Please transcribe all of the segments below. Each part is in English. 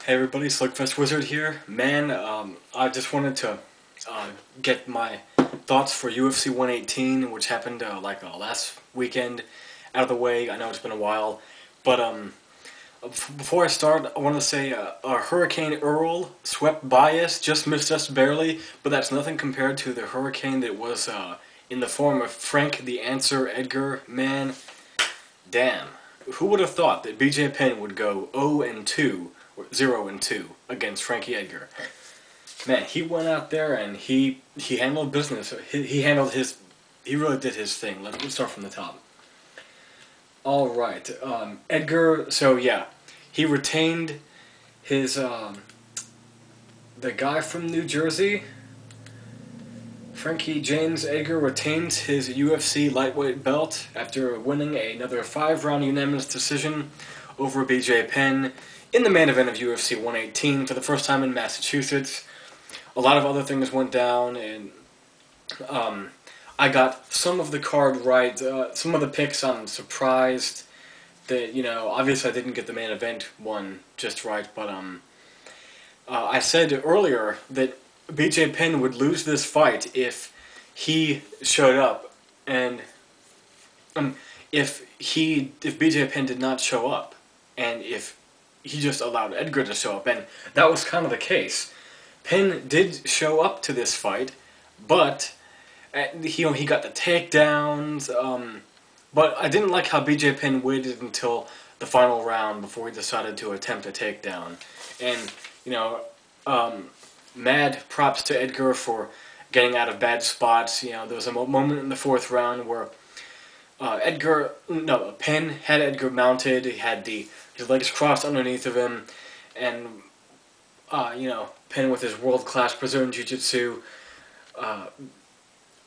Hey everybody, Slugfest Wizard here. Man, I just wanted to get my thoughts for UFC 118, which happened last weekend, out of the way. I know it's been a while, but before I start, I want to say Hurricane Earl swept by us, just missed us barely, but that's nothing compared to the hurricane that was in the form of Frank the Answer Edgar. Man, damn. Who would have thought that BJ Penn would go 0-2, or 0-2 against Frankie Edgar? Man, he went out there and he handled business. He really did his thing. Let's start from the top. All right, Edgar. So yeah, he retained his the guy from New Jersey. Frankie James Edgar retains his UFC lightweight belt after winning another 5-round unanimous decision over BJ Penn in the main event of UFC 118 for the first time in Massachusetts. A lot of other things went down, and I got some of the card right. Some of the picks I'm surprised that, obviously I didn't get the main event one just right, but I said earlier that BJ Penn would lose this fight if he showed up, and if BJ Penn did not show up, and if he just allowed Edgar to show up, and that was kind of the case. Penn did show up to this fight, but he got the takedowns. But I didn't like how BJ Penn waited until the final round before he decided to attempt a takedown, and mad props to Edgar for getting out of bad spots. There was a moment in the fourth round where Penn had Edgar mounted. He had his legs crossed underneath of him, and Penn with his world-class Brazilian Jiu-Jitsu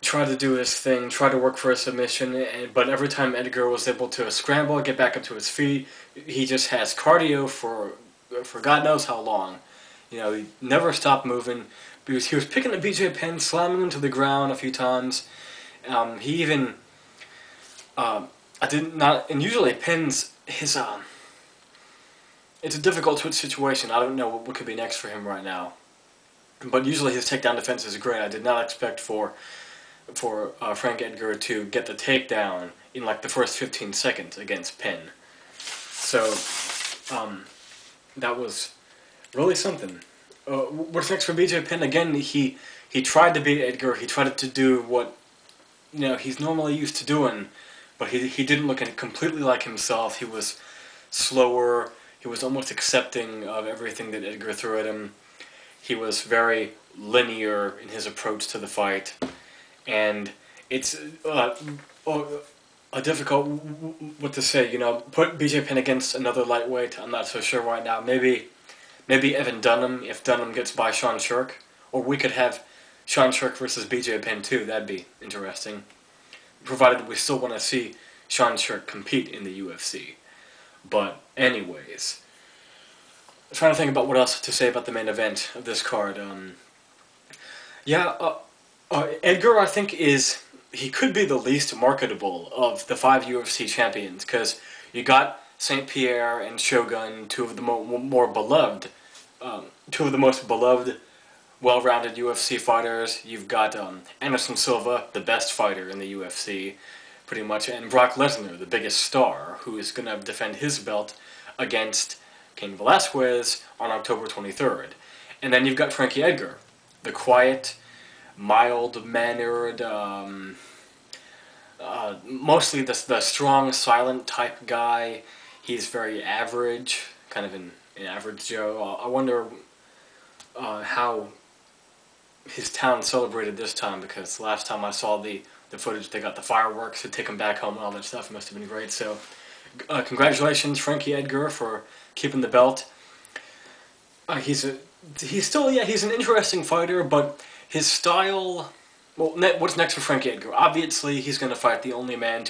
tried to do his thing, tried to work for a submission, but every time Edgar was able to scramble, get back up to his feet, he just has cardio for God knows how long. He never stopped moving. He was picking at BJ Penn, slamming him to the ground a few times. He even, and usually Penn's, it's a difficult situation. I don't know what could be next for him right now. But usually his takedown defense is great. I did not expect for Frank Edgar to get the takedown in like the first 15 seconds against Penn. So, that was really something. What's next for BJ Penn? Again, he tried to beat Edgar. He tried to do what he's normally used to doing, but he didn't look completely like himself. He was slower. He was almost accepting of everything that Edgar threw at him. He was very linear in his approach to the fight, and it's a difficult what to say. Put BJ Penn against another lightweight. I'm not so sure right now. Maybe Evan Dunham, if Dunham gets by Sean Shirk. Or we could have Sean Shirk versus BJ Penn too. That'd be interesting. Provided we still want to see Sean Shirk compete in the UFC. But anyways, I'm trying to think about what else to say about the main event of this card. Edgar, I think, he could be the least marketable of the 5 UFC champions, because you got St. Pierre and Shogun, two of the most beloved, well-rounded UFC fighters. You've got Anderson Silva, the best fighter in the UFC, pretty much, and Brock Lesnar, the biggest star, who is going to defend his belt against Cain Velasquez on October 23rd. And then you've got Frankie Edgar, the quiet, mild-mannered, mostly the strong, silent type guy. He's very average, kind of an average Joe. I wonder how his town celebrated this time, because last time I saw the footage, they got the fireworks to take him back home and all that stuff. It must have been great. So, congratulations, Frankie Edgar, for keeping the belt. He's an interesting fighter, but his style. Well, what's next for Frankie Edgar? Obviously, he's going to fight the only man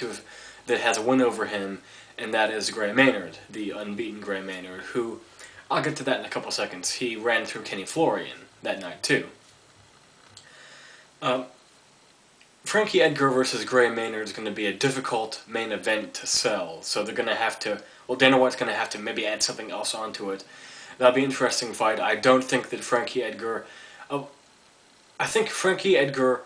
that has a win over him, and that is Gray Maynard, the unbeaten Gray Maynard, who, I'll get to that in a couple seconds. He ran through Kenny Florian that night, too. Frankie Edgar versus Gray Maynard is going to be a difficult main event to sell, so they're going to have to, Dana White's going to have to maybe add something else onto it. That'll be an interesting fight. I don't think that Frankie Edgar... I think Frankie Edgar...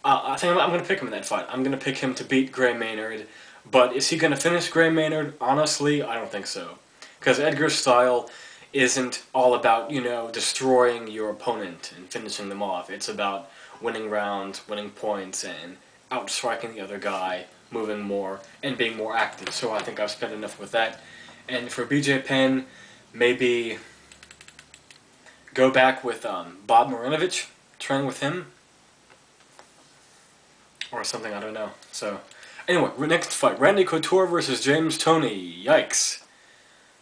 I think I'm going to pick him in that fight. I'm going to pick him to beat Gray Maynard. But is he going to finish Gray Maynard? Honestly, I don't think so. Because Edgar's style isn't all about, you know, destroying your opponent and finishing them off. It's about winning rounds, winning points, and outstriking the other guy, moving more, and being more active. So I think I've spent enough with that. And for BJ Penn, maybe go back with Bob Marinovich, train with him, or something, I don't know. So, anyway, next fight, Randy Couture versus James Toney. Yikes.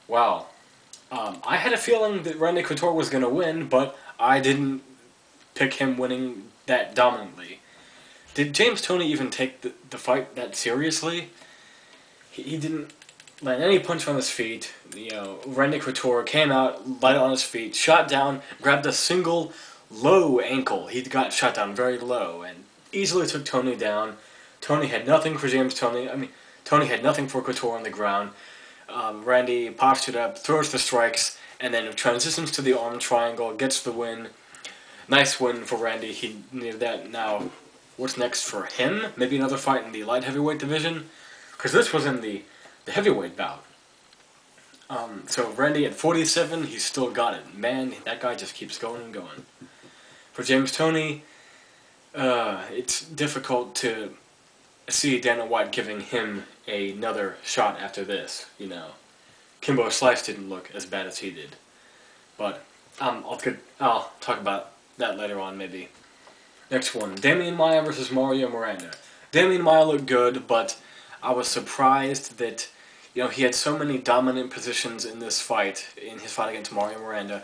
Wow. I had a feeling that Randy Couture was going to win, but I didn't pick him winning that dominantly. Did James Toney even take the fight that seriously? He didn't land any punch on his feet. You know, Randy Couture came out, light on his feet, shot down, grabbed a single low ankle. He got shot down very low and easily took Toney down. Toney had nothing for James Toney. Toney had nothing for Couture on the ground. Randy postured up, throws the strikes, and then transitions to the arm triangle, gets the win. Nice win for Randy. He needed that. Now, what's next for him? Maybe another fight in the light heavyweight division? Because this was in the heavyweight bout. So Randy at 47, he's still got it. Man, that guy just keeps going and going. For James Toney, it's difficult to see Dana White giving him another shot after this, you know. Kimbo Slice didn't look as bad as he did. But I'll talk about that later on, maybe. Next one, Damian Maia versus Mario Miranda. Damian Maia looked good, but I was surprised that, you know, he had so many dominant positions in this fight, in his fight against Mario Miranda.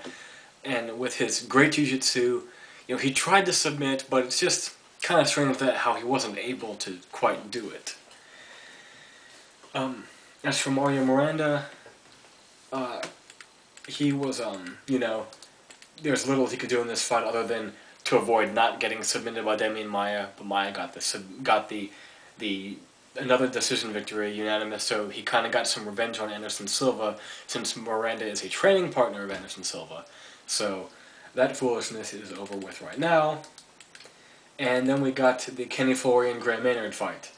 And with his great jiu-jitsu, you know, he tried to submit, but it's just kind of strange that how he wasn't able to quite do it. As for Mario Miranda, he was, you know, there's little he could do in this fight other than to avoid not getting submitted by Damian Maia, but Maia got the another decision victory, unanimous, so he kind of got some revenge on Anderson Silva, since Miranda is a training partner of Anderson Silva. So that foolishness is over with right now. And then we got the Kenny Florian-Gray Maynard fight.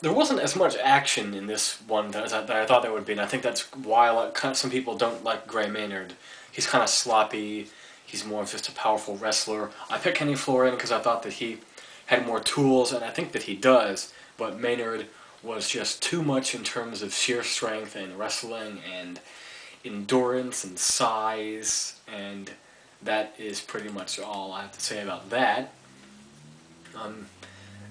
There wasn't as much action in this one that I thought there would be, and I think that's why some people don't like Gray Maynard. He's kind of sloppy, he's more of just a powerful wrestler. I picked Kenny Florian because I thought that he had more tools, and I think that he does, but Maynard was just too much in terms of sheer strength and wrestling and endurance and size, and that is pretty much all I have to say about that.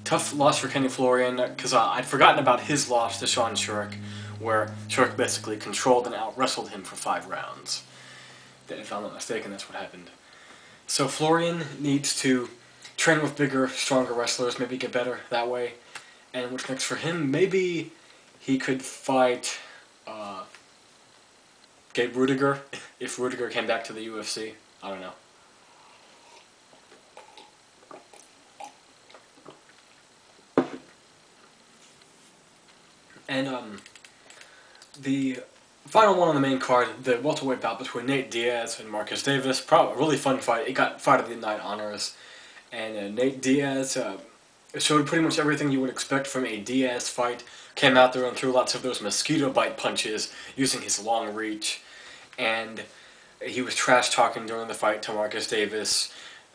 Tough loss for Kenny Florian, because I'd forgotten about his loss to Sean Sherrick, where Sherrick basically controlled and out-wrestled him for 5 rounds. If I'm not mistaken, that's what happened. So Florian needs to train with bigger, stronger wrestlers, maybe get better that way. And what's next for him? Maybe he could fight Gabe Rudiger, if Rudiger came back to the UFC. I don't know. And the final one on the main card, the welterweight bout between Nate Diaz and Marcus Davis. Probably a really fun fight. It got Fight of the Night honors. And Nate Diaz showed pretty much everything you would expect from a Diaz fight. Came out there and threw lots of those mosquito bite punches using his long reach. And he was trash-talking during the fight to Marcus Davis,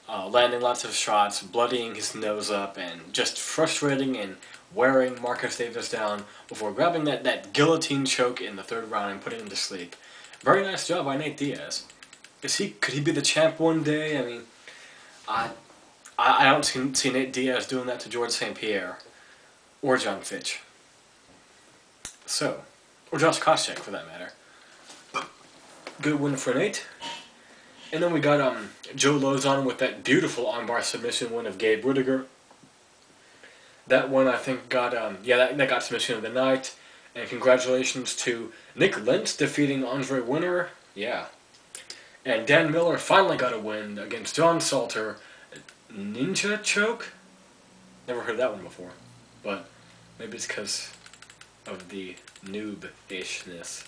landing lots of shots, bloodying his nose up, and just frustrating and wearing Marcus Davis down before grabbing that guillotine choke in the 3rd round and putting him to sleep. Very nice job by Nate Diaz. Could he be the champ one day? I mean, I don't see Nate Diaz doing that to George St. Pierre or John Fitch. So, or Josh Koscheck for that matter. Good win for Nate. And then we got Joe Lozon with that beautiful armbar submission win of Gabe Rudiger. That one, I think, got, that got submission of the night. And congratulations to Nick Lentz defeating Andre Winner. Yeah. And Dan Miller finally got a win against John Salter. Ninja choke? Never heard that one before. But maybe it's because of the noob-ishness.